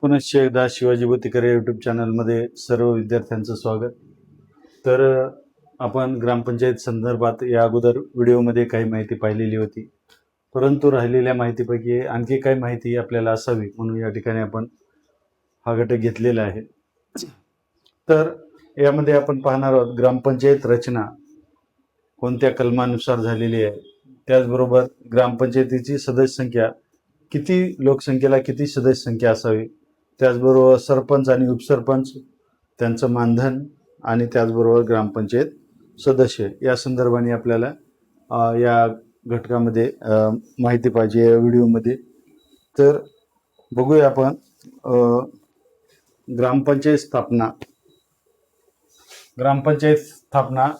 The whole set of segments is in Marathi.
पुनश्च एकदा शिवाजी बोतीकर यूट्यूब चॅनलमध्ये सर्व विद्यार्थ्यांचं स्वागत। तर आपण ग्रामपंचायत संदर्भात या अगोदर व्हिडिओमध्ये काही माहिती पाहिलेली होती, परंतु राहिलेल्या माहितीपैकी आणखी काही माहिती आपल्याला असावी म्हणून या ठिकाणी आपण हा घटक घेतलेला आहे। तर यामध्ये आपण पाहणार आहोत ग्रामपंचायत रचना कोणत्या कलमानुसार झालेली आहे, त्याचबरोबर ग्रामपंचायतीची सदस्य संख्या किती, लोकसंख्येला किती सदस्य संख्या असावी, त्याचबरोबर सरपंच आणि उपसरपंच त्यांचं मानधन आणि त्याचबरोबर ग्रामपंचायत सदस्य या संदर्भाने आपल्याला या घटकामध्ये माहिती पाहिजे या व्हिडिओमध्ये। तर बघूया आपण ग्रामपंचायत स्थापना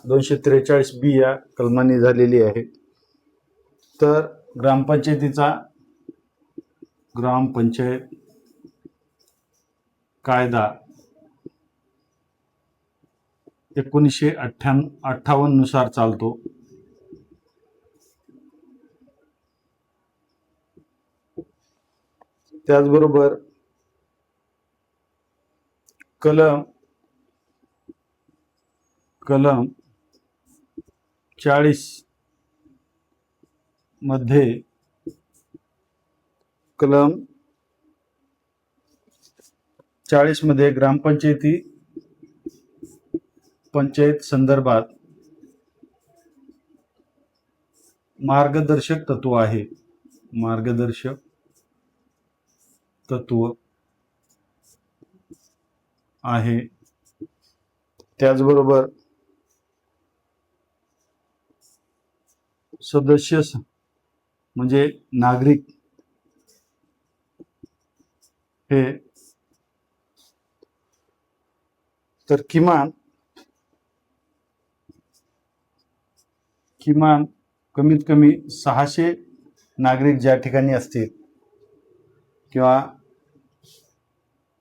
243B या कलमाने झालेली आहे। तर ग्रामपंचायत कायदा 1958 नुसार चालतो। त्याचबरोबर कलम 40 मध्ये पंचायत संदर्भात मार्गदर्शक तत्व आहे। त्याचबरोबर सदस्य म्हणजे नागरिक हे तर किमान कमीत कमी 600 नागरिक ज्या ठिकाणी असतील किंवा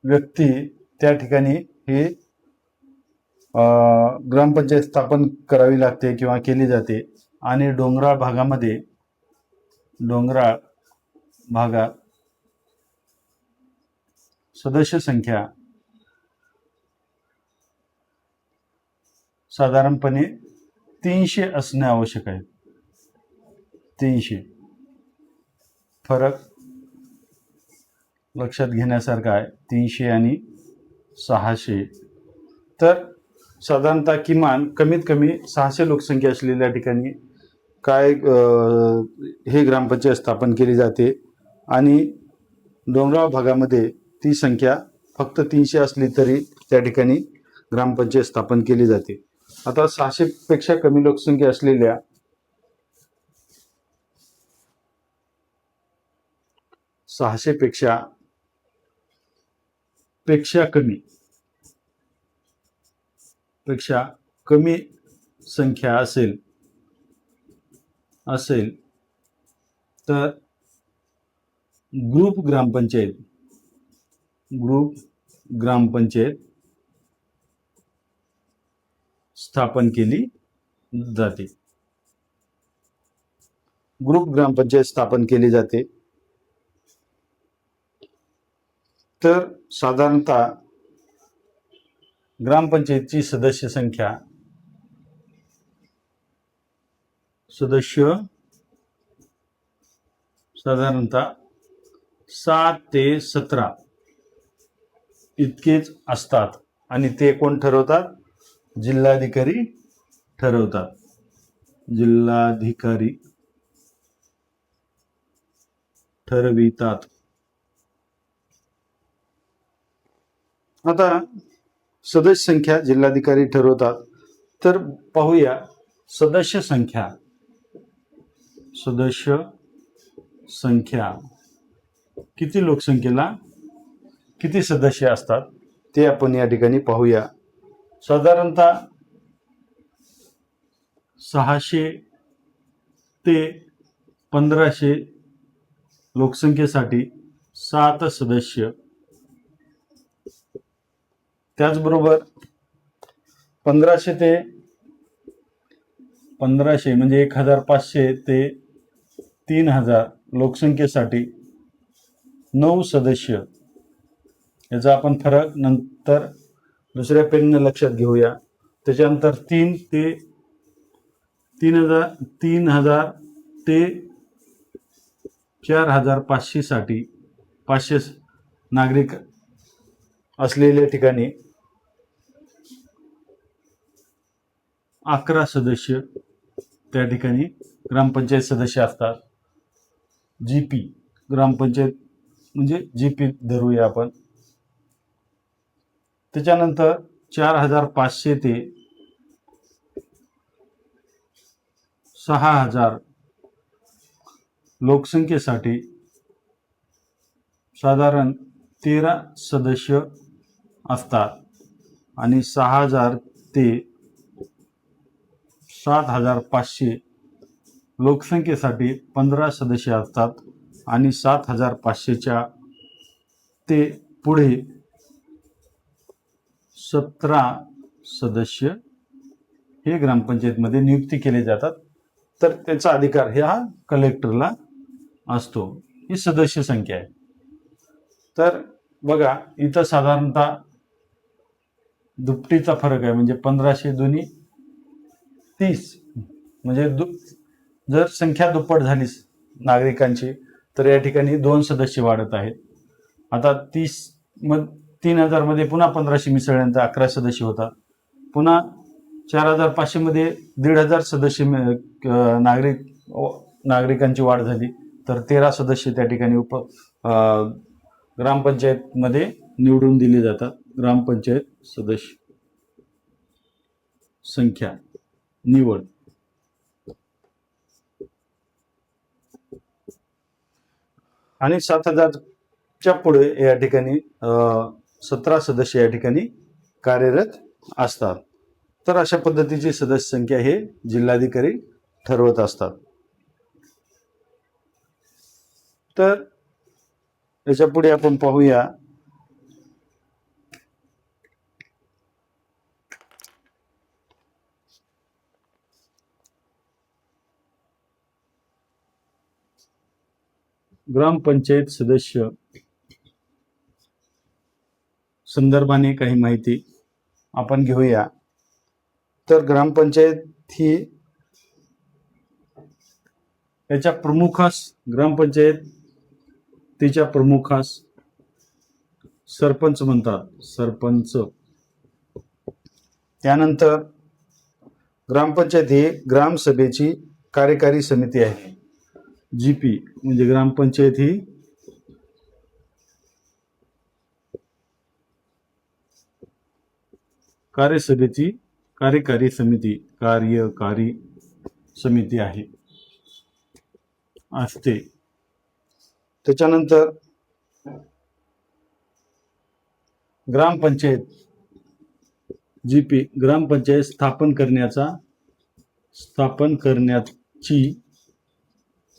व्यक्ती त्या ठिकाणी हे ग्रामपंचायत स्थापन करावी लागते किंवा केली जाते। आणि डोंगराळ भागात सदस्य संख्या साधारणपणे 300 असणे आवश्यक आहे। 300 फरक लक्षात घेण्यासारखा आहे, 300 आणि 600। तर साधारणतः कमीत कमी 600 लोकसंख्या असलेल्या ठिकाणी हे ग्रामपंचायत स्थापन केली जाते। आणि डोंगराळ भागामध्ये ती संख्या फक्त 300 असली तरी त्या ठिकाणी ग्रामपंचायत स्थापन केली जाते। आता 600 पेक्षा कमी लोकसंख्या असलेल्या पेक्षा कमी संख्या असेल तर ग्रुप ग्रामपंचायत स्थापन केली जाते। तर साधारणतः ग्रामपंचायतीची सदस्य संख्या साधारणतः 7 ते 17 इतकेच असतात। आणि ते कोण ठरवतात? जिल्हाधिकारी ठरवितात। आता सदस्य संख्या जिल्हाधिकारी ठरवतात, तर पाहूया सदस्य संख्या किती लोकसंख्येला किती सदस्य असतात ते आपण या ठिकाणी पाहूया। साधारणतः 600 ते 1500 लोकसंख्येसाठी 7 सदस्य, त्याचबरोबर 1500 म्हणजे 1500 ते 3000 लोकसंख्येसाठी 9 सदस्य, याचा आपण फरक नंतर दुसऱ्या पेनने लक्षात घेऊया. त्याच्यानंतर 3,000 ते 4,500 साठी 500 नागरिक असलेल्या ठिकाणी 11 सदस्य त्या ठिकाणी ग्रामपंचायत सदस्य असतात. जीपी ग्रामपंचायत म्हणजे जीपी धरूया आपण. त्याच्यानंतर 4,500 ते 6,000 लोकसंख्येसाठी साधारण 13 सदस्य असतात आणि 6,000 ते 7,500 लोकसंख्येसाठी 15 सदस्य असतात आणि 7,500च्या ते पुढे 17 सदस्य हे ग्रामपंचायतमध्ये नियुक्ती केले जातात. तर त्याचा अधिकार हा कलेक्टरला असतो. ही सदस्य संख्या आहे. तर बघा इथं साधारणतः दुपटीचा फरक आहे, म्हणजे 1500 दुनी 30, म्हणजे जर संख्या दुप्पट झाली नागरिकांची तर या ठिकाणी 2 सदस्य वाढत आहेत. आता 3,000 मध्ये पुन्हा 1500 मिसळल्यानंतर 11 सदस्य होतात. पुन्हा 4,500 मध्ये 1,500 सदस्य नागरिकांची वाढ झाली तर 13 सदस्य त्या ठिकाणी ग्रामपंचायतमध्ये निवडून दिले जातात. ग्रामपंचायत सदस्य संख्या निवड. आणि 7,000च्या पुढे या ठिकाणी 17 सदस्य या ठिकाणी कार्यरत असतात. तर अशा पद्धतीची सदस्य संख्या हे जिल्हाधिकारी ठरवत असतात. तर याच्या पुढे आपण पाहूया ग्रामपंचायत सदस्य संदर्भाने काही माहिती आपण घेऊया. तर ग्रामपंचायत ही याच्या प्रमुखास तिच्या प्रमुखास सरपंच म्हणतात. सरपंच. त्यानंतर ग्रामपंचायत ही ग्रामसभेची कार्यकारी समिती आहे. जीपी म्हणजे ग्रामपंचायत ही कार्यकारी समिती आहे असते. त्याच्यानंतर ग्रामपंचायत जीपी ग्रामपंचायत स्थापन करण्याची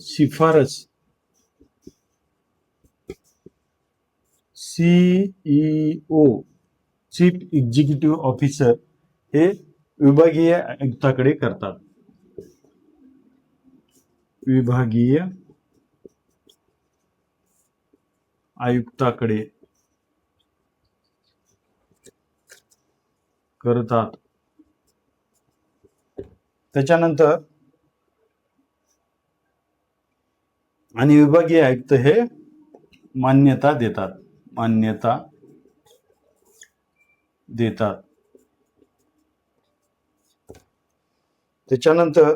शिफारस CEO चीफ एक्झिक्युटिव्ह ऑफिसर हे विभागीय आयुक्ताकडे करतात. विभागीय आयुक्ताकडे करतात. त्याच्यानंतर आणि विभागीय आयुक्त हे मान्यता देतात. त्याच्यानंतर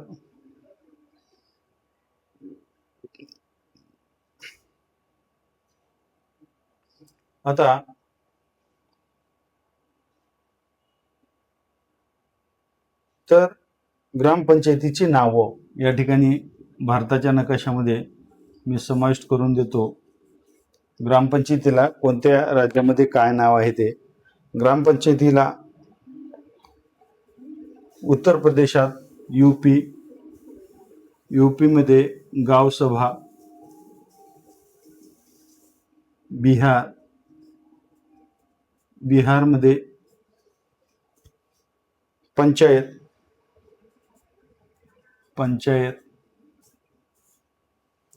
आता तर ग्रामपंचायतीची नावं या ठिकाणी भारताच्या नकाशामध्ये मी समाविष्ट करून देतो. ग्रामपंचायतीला कोणत्या राज्यामध्ये काय नाव आहे ते. ग्रामपंचायतीला उत्तर प्रदेशात यूपी मध्ये गावसभा, बिहारमध्ये पंचायत,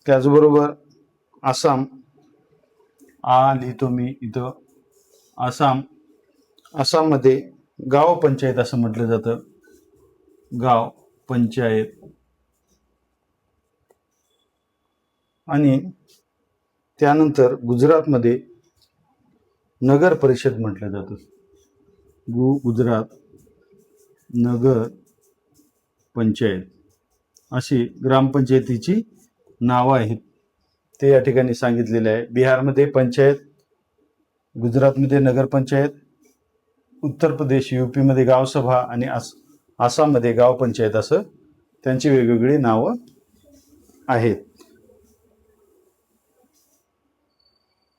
त्याचबरोबर आसाम लिहितो मी इथं, आसाममध्ये गाव पंचायत असं म्हटलं जातं, गाव पंचायत. आणि त्यानंतर गुजरातमध्ये नगर परिषद म्हटलं जातं. गुजरात नगर पंचायत अशी ग्रामपंचायतीची नावं आहेत, ते या ठिकाणी सांगितलेले आहे. बिहारमध्ये पंचायत, गुजरातमध्ये नगरपंचायत, उत्तर प्रदेश यूपीमध्ये गावसभा आणि आसाममध्ये गाव पंचायत असं त्यांची वेगवेगळी नावं आहेत.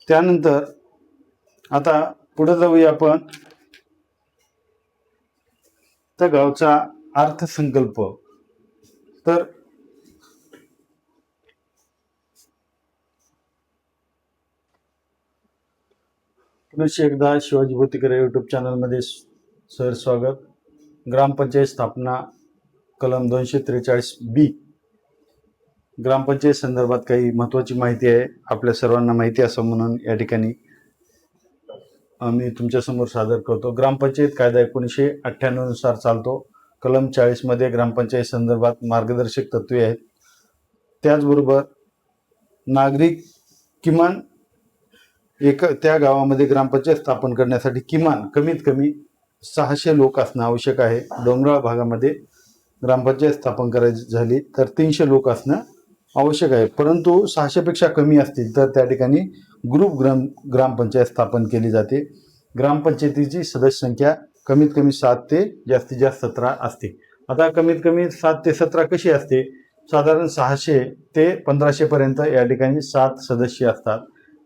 त्यानंतर आता पुढे जाऊया आपण. त्या गावचा अर्थसंकल्प. तर पुन्हा एकदा शिवाजी भोतीकर यूट्यूब चॅनलमध्ये सर स्वागत. ग्रामपंचायत स्थापना कलम 243B. ग्रामपंचायत संदर्भात काही महत्त्वाची माहिती आहे, आपल्या सर्वांना माहिती असं म्हणून या ठिकाणी मी तुमच्यासमोर सादर करतो. ग्रामपंचायत कायदा 1998 नुसार चालतो. कलम 40 मध्ये ग्रामपंचायत संदर्भात मार्गदर्शक तत्वे आहेत. त्याचबरोबर नागरिक किमान त्या गावामध्ये ग्रामपंचायत स्थापन करण्यासाठी किमान कमीत कमी 600 लोक असणं आवश्यक आहे. डोंगराळ भागामध्ये ग्रामपंचायत स्थापन करायची झाली तर 300 लोक असणं आवश्यक आहे. परंतु 600 पेक्षा कमी असतील तर त्या ठिकाणी ग्रुप ग्रामपंचायत स्थापन केली जाते. ग्रामपंचायतीची सदस्य संख्या कमीत कमी 7 ते जास्तीत जास्त 17 असते. आता कमीत कमी 7 ते 17 कशी असते? साधारण 600 ते 1500 पर्यंत या ठिकाणी 7 सदस्य असतात.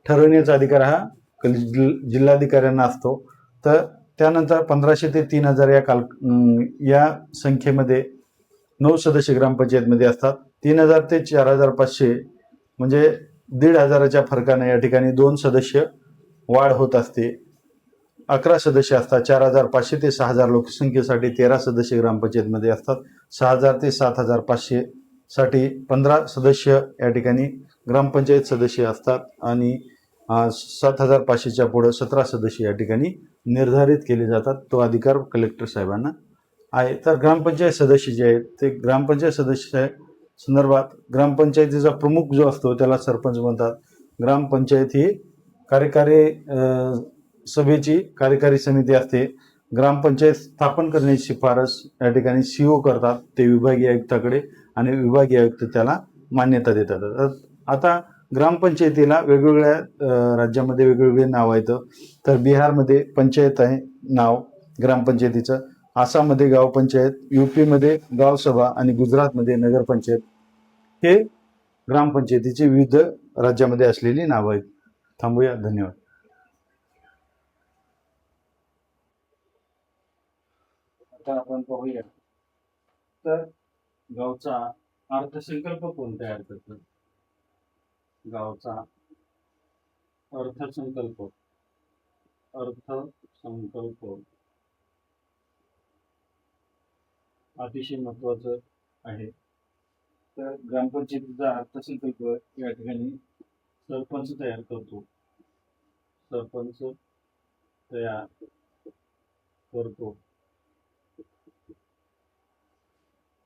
ठरवण्याचा अधिकार हा जिल्हाधिकाऱ्यांना असतो. तर त्यानंतर 1500 ते 3000 या संख्येमध्ये 9 सदस्य ग्रामपंचायतमध्ये असतात. 3000 ते 4500 म्हणजे 1500च्या फरकाने या ठिकाणी 2 सदस्य वाढ होत असते. 11 सदस्य असतात. 4500 ते 6000 लोकसंख्येसाठी 13 सदस्य ग्रामपंचायतमध्ये असतात. 6000 ते 7500 साठी 15 सदस्य या ठिकाणी ग्रामपंचायत सदस्य असतात. आणि 7500च्या पुढे 17 सदस्य या ठिकाणी निर्धारित केले जातात. तो अधिकार कलेक्टर साहेबांना आहे. तर ग्रामपंचायत सदस्य जे आहेत ते ग्रामपंचायत सदस्य संदर्भात ग्रामपंचायतीचा प्रमुख जो असतो त्याला सरपंच म्हणतात. ग्रामपंचायत ही कार्यकारी सभेची कार्यकारी समिती असते. ग्रामपंचायत स्थापन करण्याची शिफारस या ठिकाणी CO करतात, ते विभागीय आयुक्ताकडे, आणि विभागीय आयुक्त त्याला मान्यता देतात. आता ग्रामपंचायतीला वेगवेगळ्या राज्यामध्ये वेगवेगळे नाव आहेत. तर बिहारमध्ये पंचायत आहे नाव ग्रामपंचायतीचं, आसाममध्ये गाव पंचायत, यूपीमध्ये गावसभा आणि गुजरातमध्ये नगरपंचायत. हे ग्रामपंचायतीचे विविध राज्यामध्ये असलेली नावं आहेत. थांबूया. धन्यवाद. आता आपण पाहूया तर गावचा अर्थसंकल्प कोण तयार करतो. गावचा अर्थसंकल्प अतिशय महत्वाचं आहे. तर ग्रामपंचायतीचा अर्थसंकल्प या ठिकाणी सरपंच तयार करतो.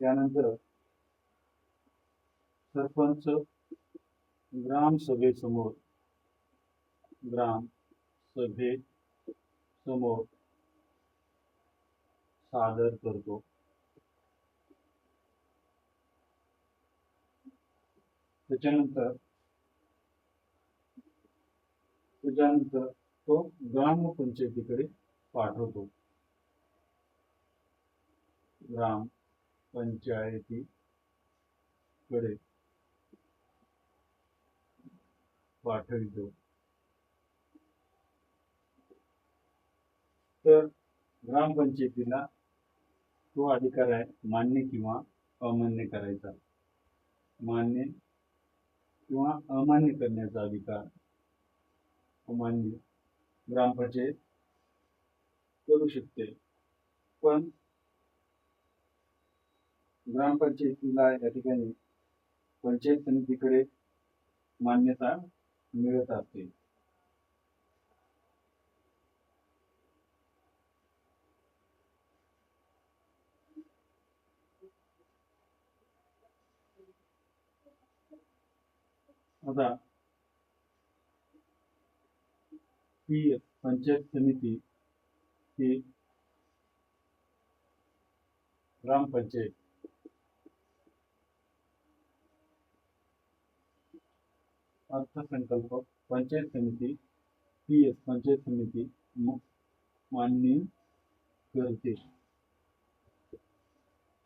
त्यानंतर सरपंच ग्रामसभेसमोर सादर करतो. त्याच्यानंतर तो ग्रामपंचायतीकडे पाठवतो. तर ग्रामपंचायतीला तो अधिकार आहे मान्य किंवा अमान्य करायचा. मान्य किंवा अमान्य करण्याचा अधिकार अमान्य ग्रामपंचायत करू शकते. पण ग्रामपंचायतीला या ठिकाणी पंचायत समितीकडे मान्यता मिळत असते. आता ही पंचायत समिती ही ग्रामपंचायत अर्थसंकल्प पंचायत समिती पंचायत समिती मान्य करते,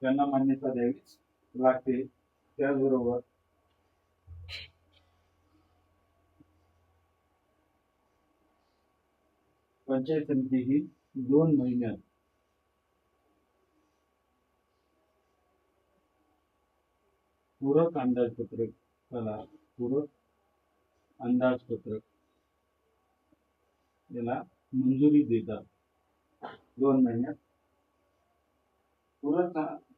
त्यांना मान्यता द्यावी लागते. त्याचबरोबर पंचायत समिती ही 2 महिन्यात पूरक अंदाजपत्रक याला मंजुरी देतात. 2 महिन्यात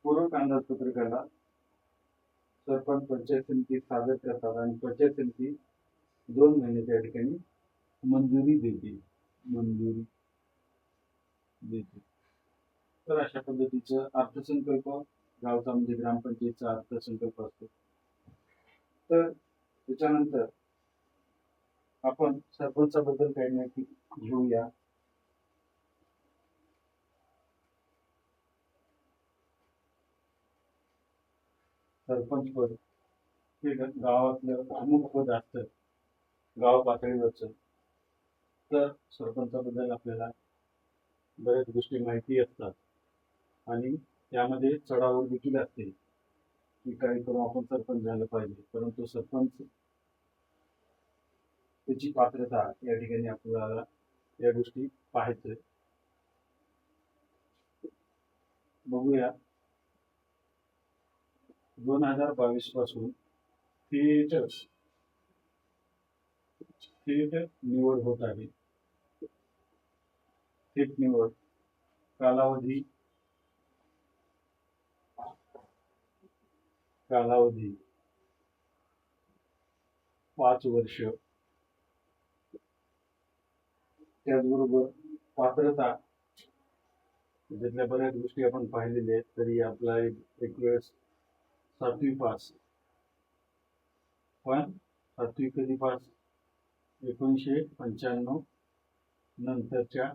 पूरक अंदाजपत्रकाला सरपंच पंचायत समिती सादर करतात आणि पंचायत समिती 2 महिन्याच्या ठिकाणी मंजुरी देते. तर अशा पद्धतीचं अर्थसंकल्प गावचा म्हणजे ग्रामपंचायतचा अर्थसंकल्प असतो. तर त्याच्यानंतर आपण सरपंचाबद्दल काही माहिती घेऊया. सरपंच पद हे गावातलं प्रमुख पद असतं, गाव पातळीवरचं. तर सरपंचाबद्दल आपल्याला बऱ्याच गोष्टी माहिती असतात आणि त्यामध्ये चढाओढ देखील असते की काही करून आपण सरपंच झालं पाहिजे, परंतु सरपंच त्याची पात्रता या ठिकाणी आपल्याला या गोष्टी पाहायचं. बघूया 2022 पासून थेट निवड होत आहे. थेट निवड कालावधी 5 वर्ष. त्याचबरोबर पात्रता त्यातल्या बऱ्याच गोष्टी आपण पाहिलेल्या आहेत. तरी आपला एक वेळेस 7वी पास, पण 7वी कधी पास? 1995 नंतरच्या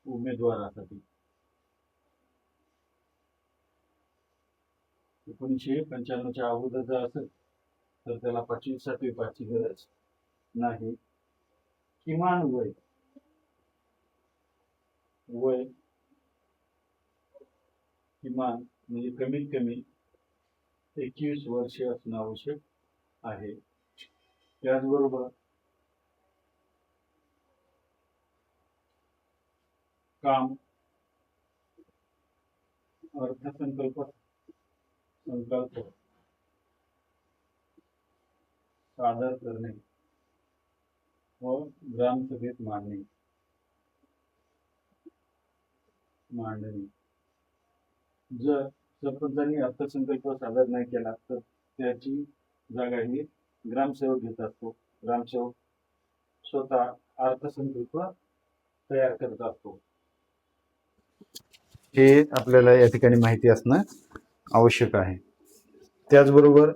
उमेदवारासाठी. 1995च्या अगोदर जर असेल तर त्याला 5वी 7वी पासची गरज नाही. किमान वय किमान म्हणजे कमीत कमी 21 वर्ष असणं आवश्यक आहे. त्याचबरोबर काम अर्थसंकल्प सादर करणे व ग्रामसभेत मांडणी. जर सरपंचांनी अर्थसंकल्प सादर नाही केला तर त्याची जागा ही ग्रामसेवक घेत असतो. ग्रामसेवक स्वतः अर्थसंकल्प तयार करत असतो. हे आपल्याला या ठिकाणी माहिती असणं आवश्यक आहे. त्याचबरोबर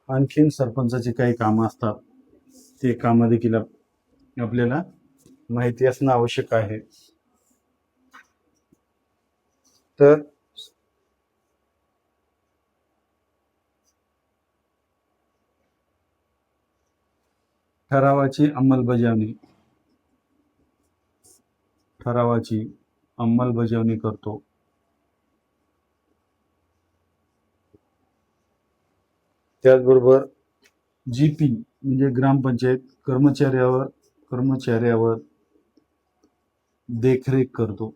आणखीन सरपंचाची काही कामं असतात, ते कामं देखील आपल्याला माहिती असणं आवश्यक आहे. तर ठरावाची अंमलबजावणी करतो. त्याचबरोबर GP म्हणजे ग्रामपंचायत कर्मचाऱ्यावर देखरेख करतो.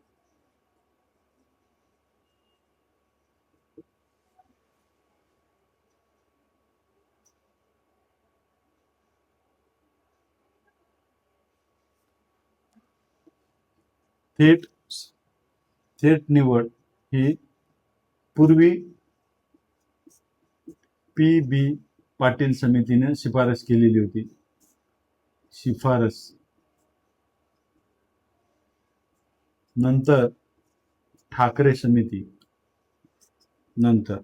थेट निवड ही पूर्वी PB पाटील समितीने शिफारस केलेली होती. नंतर ठाकरे समिती, नंतर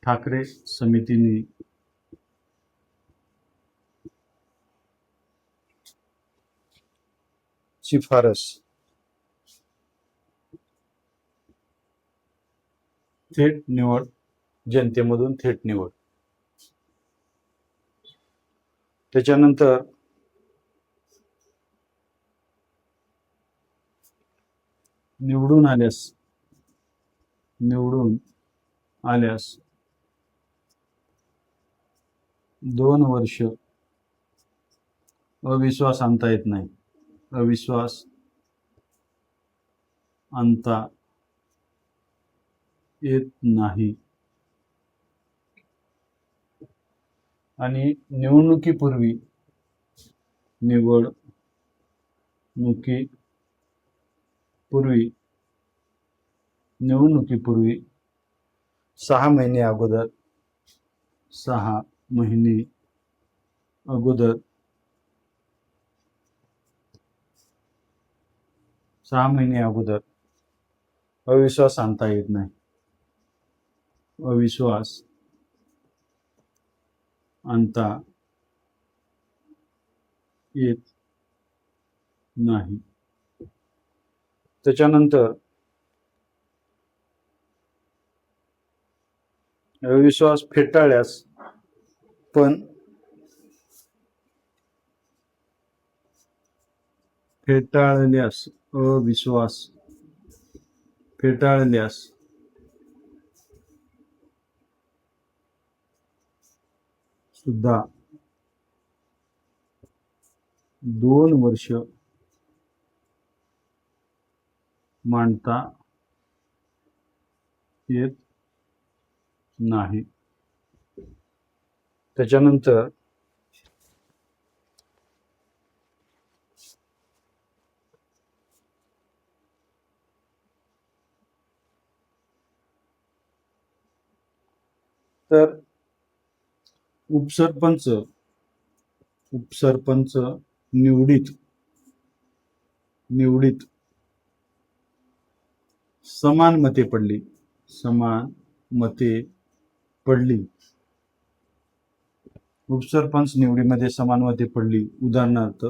ठाकरे समितीने शिफारस थेट निवड, जनतेमधून थेट निवड. त्याच्यानंतर निवडून आल्यास 2 वर्ष अविश्वास आणता येत नाही. अविश्वास आणता येत नाही. आणि निवडणुकीपूर्वी 6 महिने अगोदर 6 महिने अगोदर 6 महिने अगोदर अविश्वास आणता येत नाही. अविश्वास आणता येत नाही. त्याच्यानंतर अविश्वास फेटाळल्यास अविश्वास फेटाळल्यास सुद्धा 2 वर्ष मांडता येत नाही. त्याच्यानंतर तर उपसरपंच निवडीत समान मते पडली. उपसरपंच निवडीमध्ये समान मते पडली. उदाहरणार्थ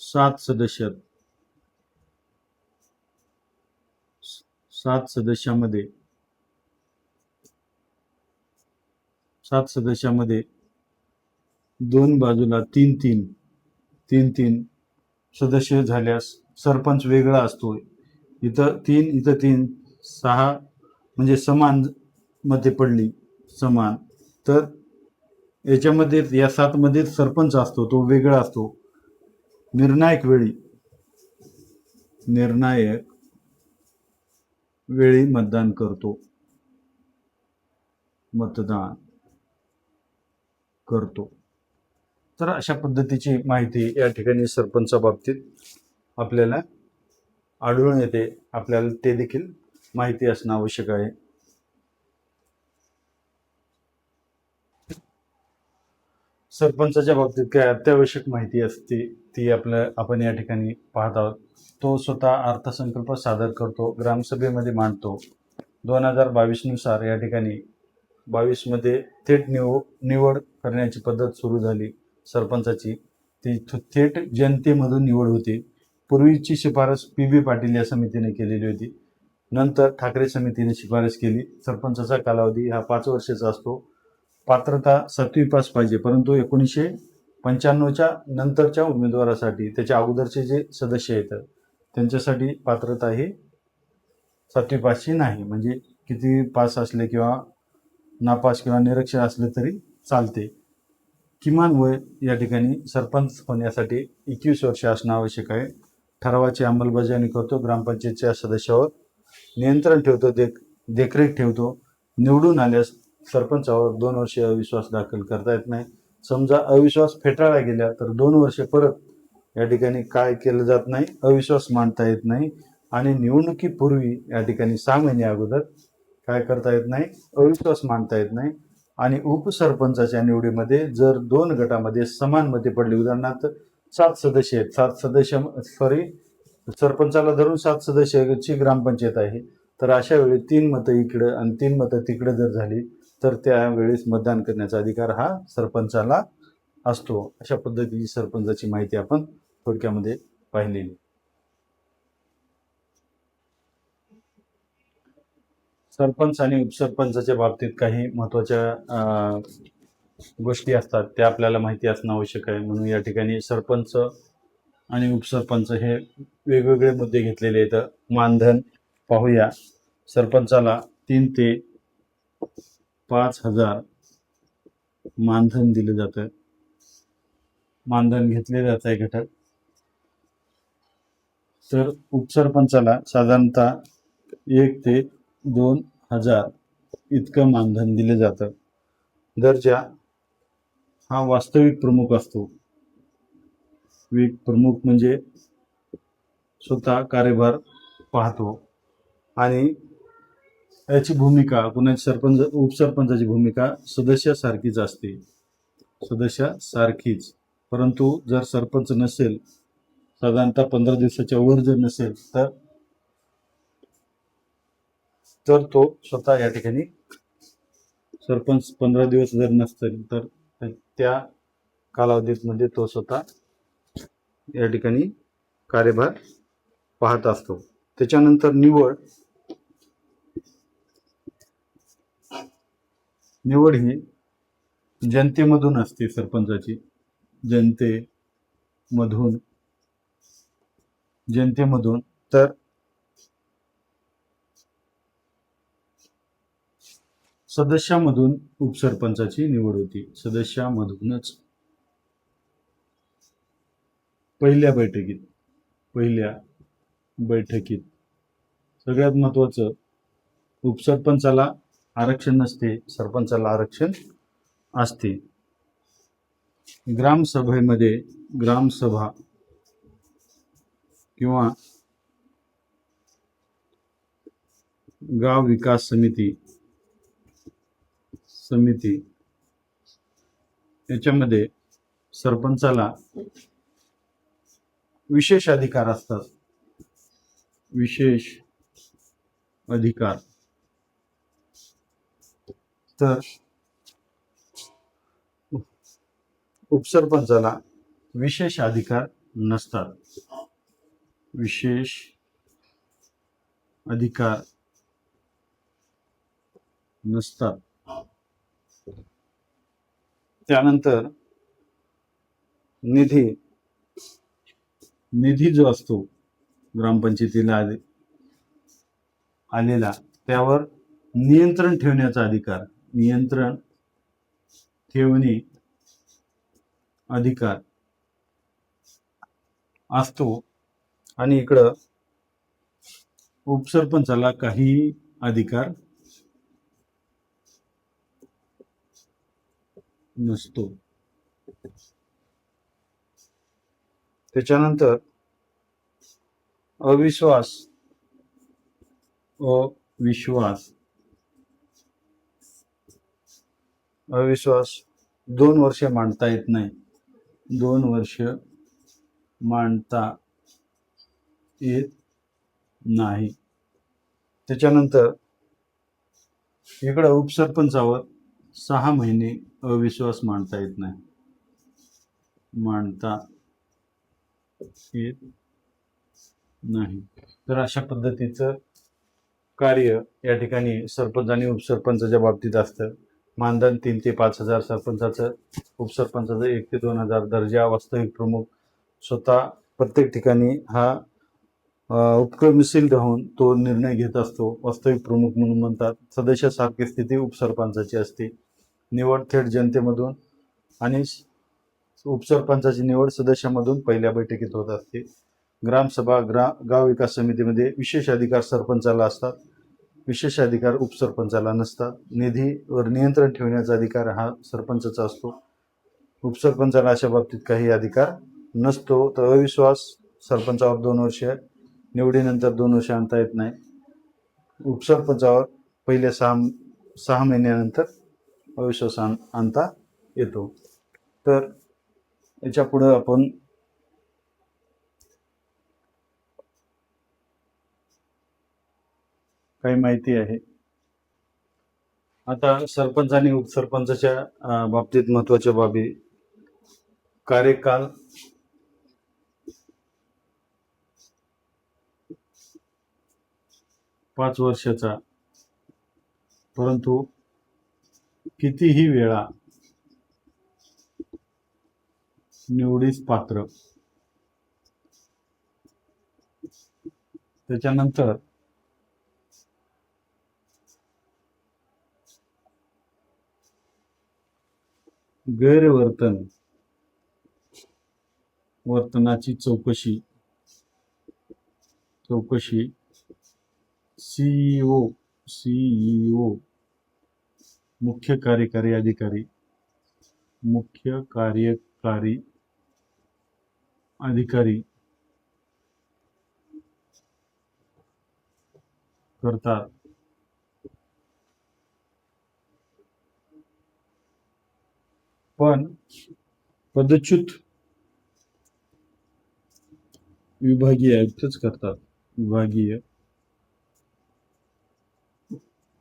7 सदस्यामध्ये 2 बाजूला 3 सदस्य झाल्यास सरपंच वेगळा असतो. इथं 3 6 म्हणजे समान मते पडली समान. तर याच्यामध्ये या 7 मध्ये सरपंच असतो, तो वेगळा असतो. निर्णायक वेळी मतदान करतो. तर अशा पद्धतीची माहिती या ठिकाणी सरपंचा बाबतीत आपल्याला आढळून येते. आपल्याला ते देखील माहिती असणं आवश्यक आहे. सरपंचाच्या बाबतीत काय अत्यावश्यक माहिती असते ती आपण या ठिकाणी पाहत आहोत. तो स्वतः अर्थसंकल्प सादर करतो, ग्रामसभेमध्ये मांडतो. 2022 नुसार या ठिकाणी 22 मध्ये थेट निवड करण्याची पद्धत सुरू झाली सरपंचाची. ती थेट जनतेमधून निवड होते. पूर्वीची शिफारस PB पाटील या समितीने केलेली होती. नंतर ठाकरे समितीने शिफारस केली. सरपंचाचा कालावधी हा 5 वर्षाचा असतो. पात्रता 7वी पास पाहिजे, परंतु 1995च्या नंतरच्या उमेदवारासाठी, त्याच्या अगोदरचे जे सदस्य आहेत त्यांच्यासाठी पात्रता ही 7वी पासची नाही. म्हणजे किती पास असले किंवा नापास किंवा निरक्षर असले तरी चालते. किमान वय या ठिकाणी सरपंच होण्यासाठी 21 वर्ष असणं आवश्यक आहे. ठरावाची अंमलबजावणी करतो, ग्रामपंचायतच्या सदस्यावर नियंत्रण ठेवतो, देखरेख ठेवतो. निवडून आल्यास सरपंचावर 2 वर्ष अविश्वास दाखल करता येत नाही. समजा अविश्वास फेटाळला गेला तर 2 वर्ष परत या ठिकाणी काय केलं जात नाही, अविश्वास मांडता येत नाही. आणि निवडणुकीपूर्वी या ठिकाणी 6 महिने अगोदर काय करता येत नाही, अविश्वास मांडता येत नाही. आणि उपसरपंचाच्या निवडीमध्ये जर 2 गटामध्ये समान मते पडली, उदाहरणार्थ 7 सदस्य आहेत. 7 सदस्य सरपंचाला धरून 7 सदस्याची ग्रामपंचायत आहे. तर अशा वेळी 3 मतं इकडं आणि 3 मतं तिकडे जर झाली तर त्यावेळेस मतदान करण्याचा अधिकार हा सरपंचाला असतो. अशा पद्धतीची सरपंचाची माहिती आपण थोडक्यामध्ये पाहिलेली. सरपंच आणि उपसरपंचाच्या बाबतीत काही महत्वाच्या गोष्टी असतात त्या आपल्याला माहिती असणं आवश्यक आहे. म्हणून या ठिकाणी सरपंच आणि उपसरपंच हे वेगवेगळे मुद्दे घेतलेले आहेत. मानधन पाहूया. सरपंचाला 3 ते 5,000 मानधन दिलं जातं. मानधन घेतले जात आहे घटक. तर उपसरपंचाला साधारणतः 1 ते 2,000 इतकं मानधन दिलं जातं. दर्जा हा वास्तविक प्रमुख असतो. प्रमुख म्हणजे स्वतः कार्यभार पाहतो आणि याची भूमिका कुणाची सरपंच उपसरपंचाची भूमिका सदस्यासारखीच असते. सदस्यासारखीच. परंतु जर सरपंच नसेल, साधारणतः 15 दिवसाच्या वर जर नसेल तर तो स्वतः या ठिकाणी सरपंच 15 दिवस जर नसतील तर त्या कालावधीत मध्ये तो स्वतः या ठिकाणी कार्यभार पाहत असतो. त्याच्यानंतर निवड ही जनतेमधून असते. सरपंचाची जनतेमधून तर सदस्यामधून उपसरपंचाची निवड होती. सदस्यामधूनच पहिल्या बैठकीत सगळ्यात महत्वाचं, उपसरपंचाला आरक्षण नसते, सरपंचाला आरक्षण असते. ग्रामसभा किंवा गाव विकास समिती याच्यामध्ये सरपंचाला विशेष अधिकार असतात. विशेष अधिकार. तर उपसरपंचाला विशेष अधिकार नसतात. विशेष अधिकार नसतात. त्यानंतर निधी जो असतो ग्रामपंचायतीला आलेला, त्यावर नियंत्रण ठेवण्याचा अधिकार, अधिकार असतो. आणि इकडं उपसरपंचाला काही अधिकार नसतो. त्याच्यानंतर अविश्वास 2 वर्ष मांडता येत नाही. 2 वर्ष मांडता येत नाही. त्याच्यानंतर इकडं उपसरपंचावर 6 महिने अविश्वास मांडता येत नाही. तर अशा पद्धतीचं कार्य या ठिकाणी सरपंच आणि उपसरपंचाच्या बाबतीत असतं. मानधन 3 ते 5,000 सरपंचाचं, उपसरपंचाचं 1 ते 2,000. दर्जा वास्तविक प्रमुख. स्वतः प्रत्येक ठिकाणी हा उपक्रमशील राहून तो निर्णय घेत असतो. वास्तविक प्रमुख म्हणून म्हणतात. सदस्यासारखी स्थिती उपसरपंचाची असते. निवड थेट जनतेमधून आणि उपसरपंचाची निवड सदस्यामधून पहिल्या बैठकीत होत असते. ग्रामसभा, गाव विकास समितीमध्ये विशेष अधिकार सरपंचाला असतात. विशेष अधिकार उपसरपंचाला नसतात. निधीवर नियंत्रण ठेवण्याचा अधिकार हा सरपंचाचा असतो. उपसरपंचाला अशा बाबतीत काही अधिकार नसतो. तर अविश्वास सरपंचावर 2 वर्ष, निवडीनंतर 2 वर्ष आणता येत नाही. उपसरपंचावर पहिल्या 6 महिन्यानंतर अविश्वास आणता येतो. तर याच्या पुढे आपण काही माहिती आहे. आता सरपंच आणि उपसरपंचाच्या बाबतीत महत्वाच्या बाबी. कार्यकाल 5 वर्षाचा, परंतु कितीही वेळा निवडीस पात्र. त्याच्यानंतर वर्तनाची चौकशी सीईओ मुख्य कार्यकारी अधिकारी करतात. पण पदच्युत विभागीय आयुक्तच करतात. विभागीय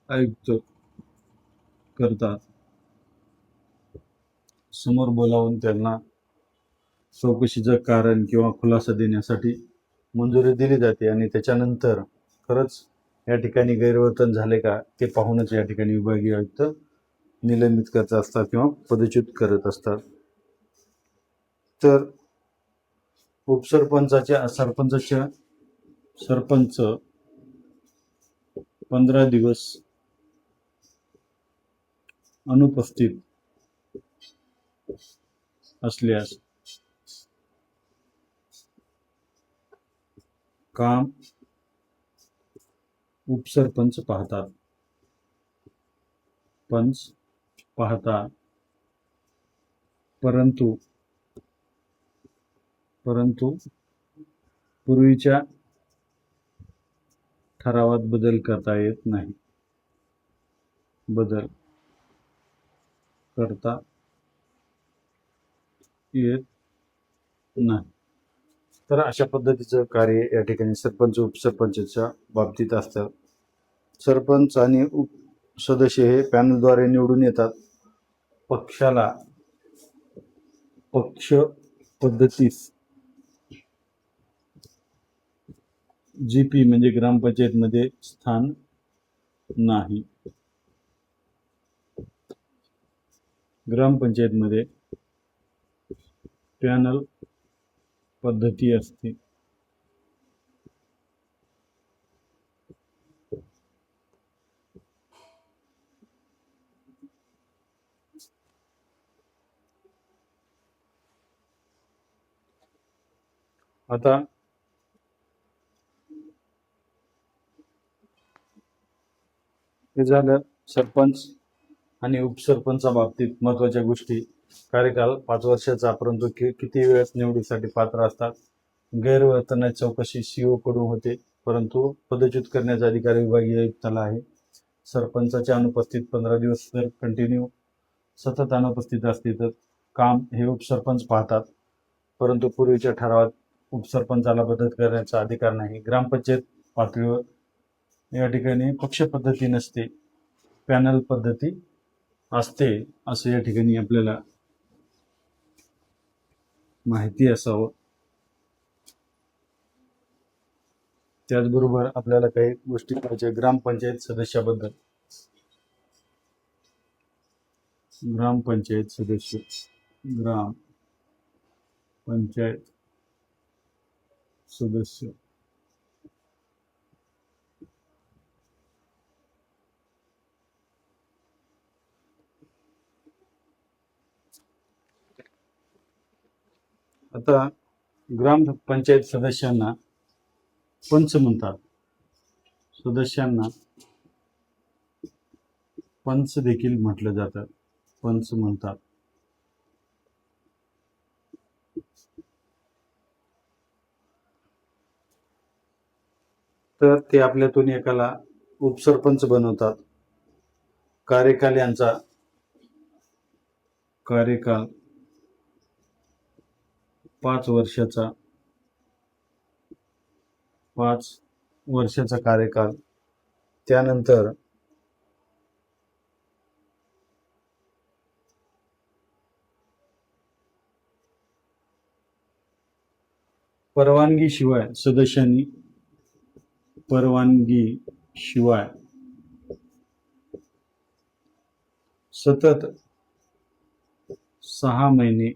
आयुक्त करतात. समोर बोलावून त्यांना चौकशीचं कारण किंवा खुलासा देण्यासाठी मंजुरी दिली जाते आणि त्याच्यानंतर खरंच या ठिकाणी गैरवर्तन झाले का ते पाहूनच या ठिकाणी विभागीय आयुक्त निलंबित करत असतात किंवा पदच्युत करत असतात. तर सरपंच 15 दिवस अनुपस्थित असल्यास काम उपसरपंच पाहतात. परंतु पूर्वीच्या ठरावात बदल करता येत नाही. तर अशा पद्धतीचं कार्य या ठिकाणी सरपंच उपसरपंचाच्या बाबतीत असतं. सरपंच आणि सदस्य हे पॅनलद्वारे निवडून येतात. पक्ष पद्धतीस जीपी म्हणजे ग्रामपंचायतमध्ये स्थान नाही. ग्रामपंचायतमध्ये पॅनल पद्धती असते. आता हे झालं सरपंच आणि उपसरपंचा बाबतीत महत्वाच्या गोष्टी. कार्यकाल 5 वर्षाचा, परंतु किती वेळेस निवडीसाठी पात्र असतात. गैरवर्तनाची चौकशी सीओ कडून होते, परंतु पदच्युत करण्याचा अधिकार विभागीय आयुक्ताला आहे. सरपंचाच्या अनुपस्थित 15 दिवस जर कंटिन्यू सतत अनुपस्थित असते तर काम हे उपसरपंच पाहतात, परंतु पूर्वीच्या ठरावात उपसरपंचाला बदल करण्याचा अधिकार नाही. ग्रामपंचायत पातळीवर या ठिकाणी पक्ष पद्धती नसते, पॅनल पद्धती असते, असं या ठिकाणी आपल्याला माहिती असावं. त्याचबरोबर आपल्याला काही गोष्टी पाहिजे ग्रामपंचायत सदस्याबद्दल. ग्रामपंचायत सदस्य आता ग्रामपंचायत सदस्यांना पंच म्हणतात. सदस्यांना पंच देखील म्हटलं जातं. पंच म्हणतात. तर ते आपल्यातून एकाला उपसरपंच बनवतात. कार्यकाल 5 वर्षाचा कार्यकाल त्यानंतर परवानगीशिवाय सदस्यांनी परवानगीशिवाय सतत 6 महिने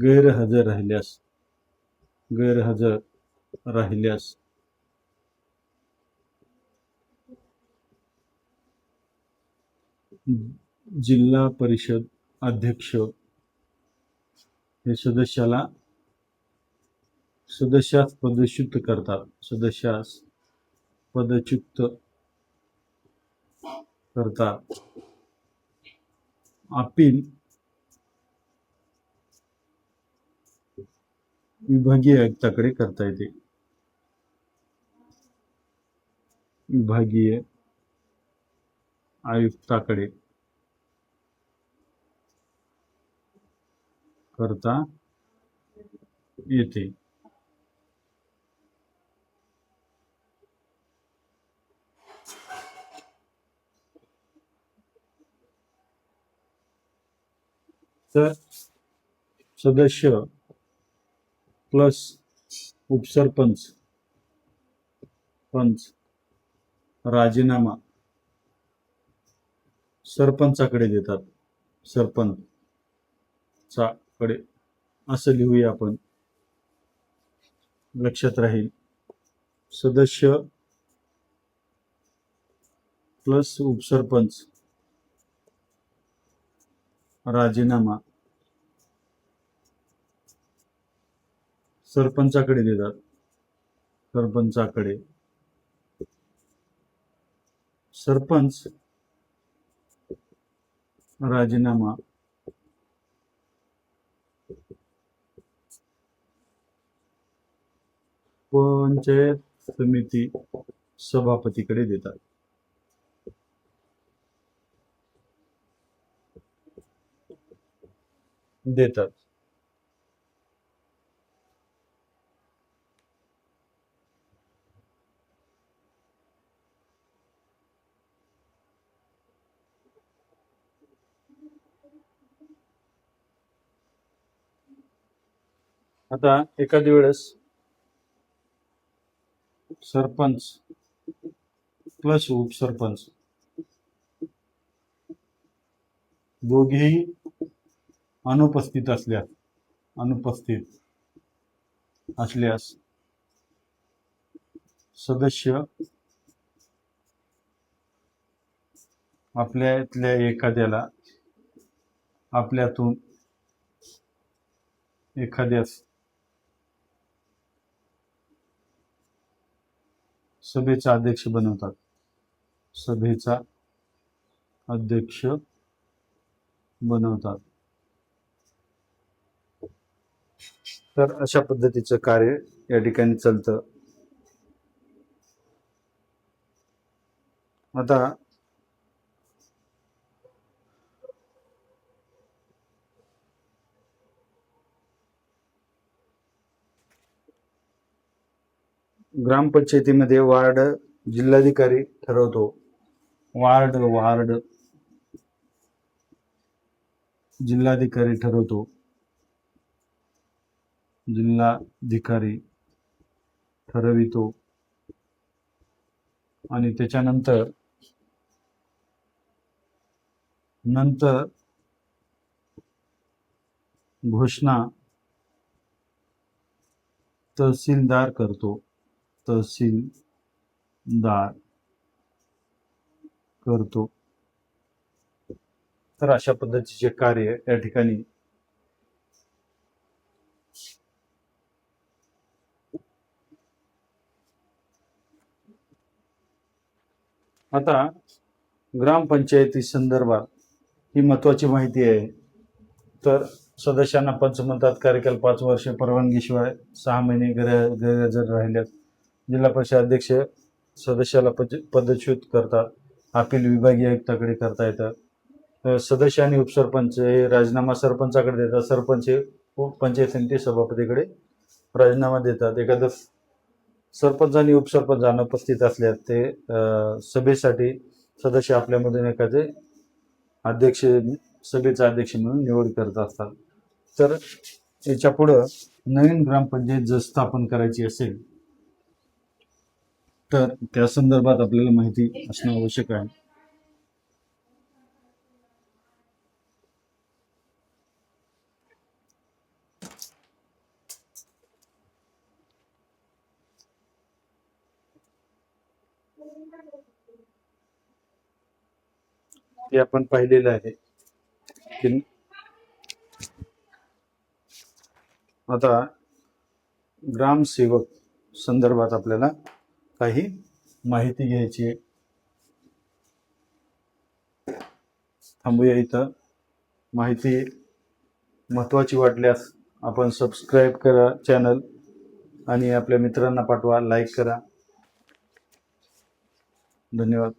गैरहजर राहिल्यास जिल्हा परिषद अध्यक्ष हे सदस्यास पदच्युत करतात. अपील विभागीय आयुक्ताकडे करता येते. विभागीय आयुक्ताकडे करता येते. तर सदस्य प्लस उपसरपंच राजीनामा सरपंचाकडे देतात. सरपंचाकडे असं लिहूया आपण, लक्षात राहील. सदस्य प्लस उपसरपंच राजीनामा सरपंचाकडे देतात. सरपंच राजीनामा पंचायत समिती सभापतीकडे देतात. आता एखाद्या वेळेस सरपंच प्लस उपसरपंच दोघेही अनुपस्थित असल्यास सदस्य आपल्यातल्या एखाद्यास सभेचा अध्यक्ष बनवतात. तर अशा पद्धतीचं कार्य या ठिकाणी चालतं. आता ग्रामपंचायतीमध्ये वार्ड जिल्हाधिकारी ठरवतो. जिल्हाधिकारी ठरवितो आणि त्याच्यानंतर घोषणा तहसीलदार करतो. तर अशा पद्धतीचे कार्य या ठिकाणी आता ग्रामपंचायती संदर्भात ही महत्वाची माहिती आहे. तर सदस्यांना पंचमतात कार्यकाल 5 वर्षे, परवानगीशिवाय 6 महिने गैरहजर राहिल्यास जिल्हा परिषद अध्यक्ष सदस्याला पदच्युत करतात. अपील विभागीय आयुक्ताकडे करता येतं. सदस्य आणि उपसरपंच हे राजीनामा सरपंचाकडे देतात. सरपंच हे पंचायत समिती सभापतीकडे राजीनामा देतात. एखादं सरपंच आणि उपसरपंच अनुपस्थित असल्यास ते सभेसाठी सदस्य आपल्यामधून एखादे अध्यक्ष, सभेचा अध्यक्ष म्हणून निवड करत असतात. तर याच्या पुढं नवीन ग्रामपंचायत जर स्थापन करायची असेल तर त्या संदर्भात आपल्याला माहिती असणं आवश्यक आहे. हे आपण पाहिलेलं आहे की आता ग्रामसेवक संदर्भात आपल्याला काही माहिती घ्यायची आहे. थांबूया इथं. माहिती महत्त्वाची वाटल्यास आपण सबस्क्राईब करा चॅनल आणि आपल्या मित्रांना पाठवा, लाईक करा. धन्यवाद.